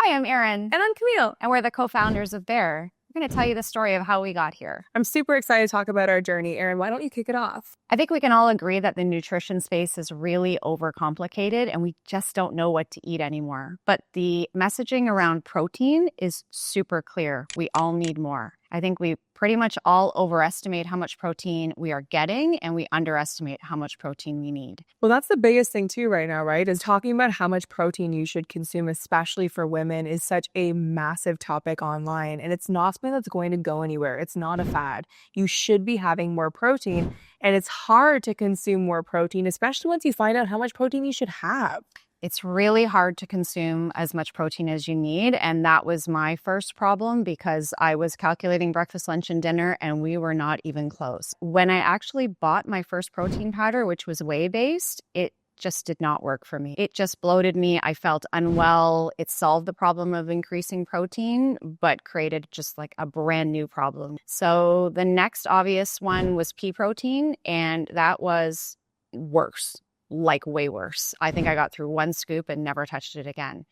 Hi, I'm Erin. And I'm Camille. And we're the co-founders of Bare. We're going to tell you the story of how we got here. I'm super excited to talk about our journey. Erin, why don't you kick it off? I think we can all agree that the nutrition space is really overcomplicated and we just don't know what to eat anymore. But the messaging around protein is super clear. We all need more. I think we pretty much all overestimate how much protein we are getting and we underestimate how much protein we need. Well, that's the biggest thing too right now, right? Is talking about how much protein you should consume, especially for women, is such a massive topic online. And it's not something that's going to go anywhere. It's not a fad. You should be having more protein. And it's hard to consume more protein, especially once you find out how much protein you should have. It's really hard to consume as much protein as you need. And that was my first problem because I was calculating breakfast, lunch, and dinner, and we were not even close. When I actually bought my first protein powder, which was whey-based, it just did not work for me. It just bloated me. I felt unwell. It solved the problem of increasing protein, but created just like a brand new problem. So the next obvious one was pea protein, and that was worse. Like way worse. I think I got through one scoop and never touched it again.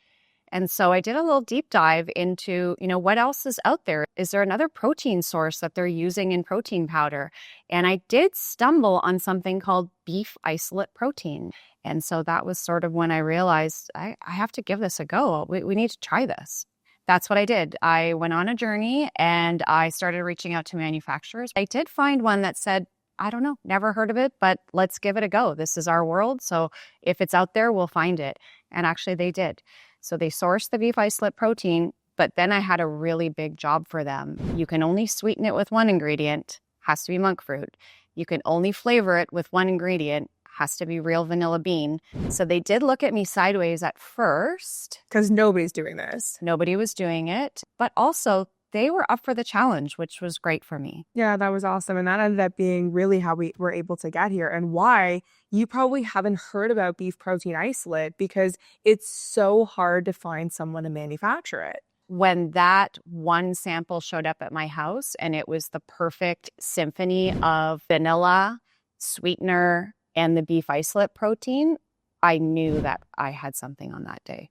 And so I did a little deep dive into, what else is out there? Is there another protein source that they're using in protein powder? And I did stumble on something called beef isolate protein. And so that was sort of when I realized I have to give this a go. We need to try this. That's what I did. I went on a journey and I started reaching out to manufacturers. I did find one that said, I don't know, never heard of it, but let's give it a go. This is our world. So if it's out there, we'll find it. And actually they did. So they sourced the beef isolate protein, but then I had a really big job for them. You can only sweeten it with one ingredient, has to be monk fruit. You can only flavor it with one ingredient, has to be real vanilla bean. So they did look at me sideways at first. Because nobody's doing this. Nobody was doing it, but also they were up for the challenge, which was great for me. Yeah, that was awesome. And that ended up being really how we were able to get here and why you probably haven't heard about beef protein isolate because it's so hard to find someone to manufacture it. When that one sample showed up at my house and it was the perfect symphony of vanilla, sweetener, and the beef isolate protein, I knew that I had something on that day.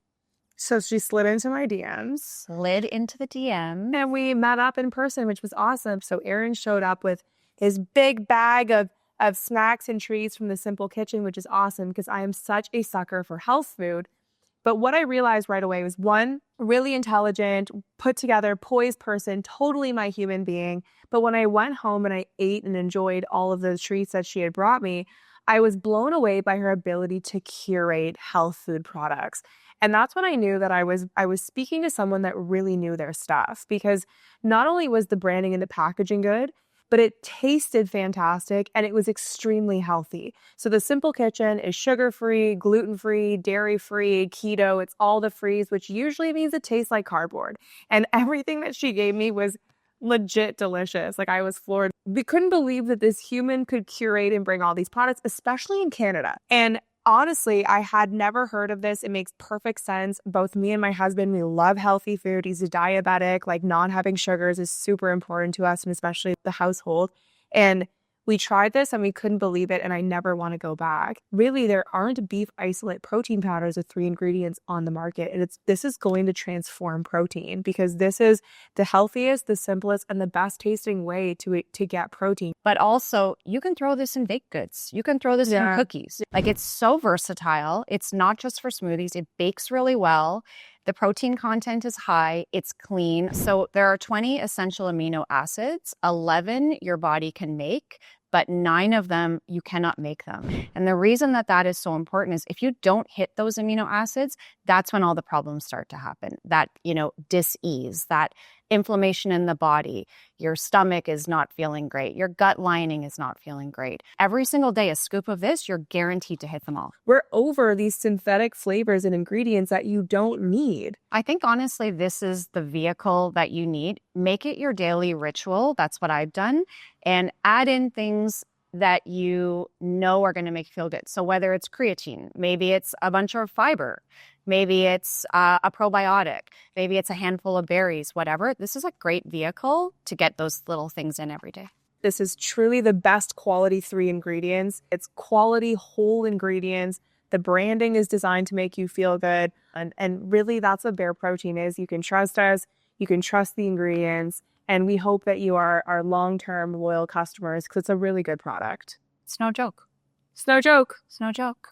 So she slid into my DMs. Slid into the DM. And we met up in person, which was awesome. So Aaron showed up with his big bag of snacks and treats from the Simple Kitchen, which is awesome because I am such a sucker for health food. But what I realized right away was one, really intelligent, put together, poised person, totally my human being. But when I went home and I ate and enjoyed all of those treats that she had brought me, I was blown away by her ability to curate health food products. And that's when I knew that I was speaking to someone that really knew their stuff because not only was the branding and the packaging good, but it tasted fantastic and it was extremely healthy. So the Simple Kitchen is sugar-free, gluten-free, dairy-free, keto. It's all the frees, which usually means it tastes like cardboard. And everything that she gave me was legit delicious. Like I was floored. We couldn't believe that this human could curate and bring all these products, especially in Canada. And honestly, I had never heard of this. It makes perfect sense. Both me and my husband, we love healthy food. He's a diabetic. Like not having sugars is super important to us and especially the household. And we tried this and we couldn't believe it and I never want to go back. Really, there aren't beef isolate protein powders with 3 ingredients on the market. And this is going to transform protein because this is the healthiest, the simplest, and the best tasting way to get protein. But also, you can throw this in baked goods. You can throw this in cookies. Like it's so versatile. It's not just for smoothies. It bakes really well. The protein content is high. It's clean. So there are 20 essential amino acids. 11 your body can make, but 9 of them, you cannot make them. And the reason that that is so important is if you don't hit those amino acids, that's when all the problems start to happen. That, dis-ease, that inflammation in the body, your stomach is not feeling great, your gut lining is not feeling great. Every single day, a scoop of this, you're guaranteed to hit them all. We're over these synthetic flavors and ingredients that you don't need. I think, honestly, this is the vehicle that you need. Make it your daily ritual. That's what I've done. And add in things that you know are going to make you feel good. So whether it's creatine, maybe it's a bunch of fiber, maybe it's a probiotic, maybe it's a handful of berries, whatever. This is a great vehicle to get those little things in every day. This is truly the best quality 3 ingredients. It's quality whole ingredients The branding is designed to make you feel good. And really, that's what Bare Protein is. You can trust us. You can trust the ingredients. And we hope that you are our long-term loyal customers because it's a really good product. It's no joke. It's no joke. It's no joke.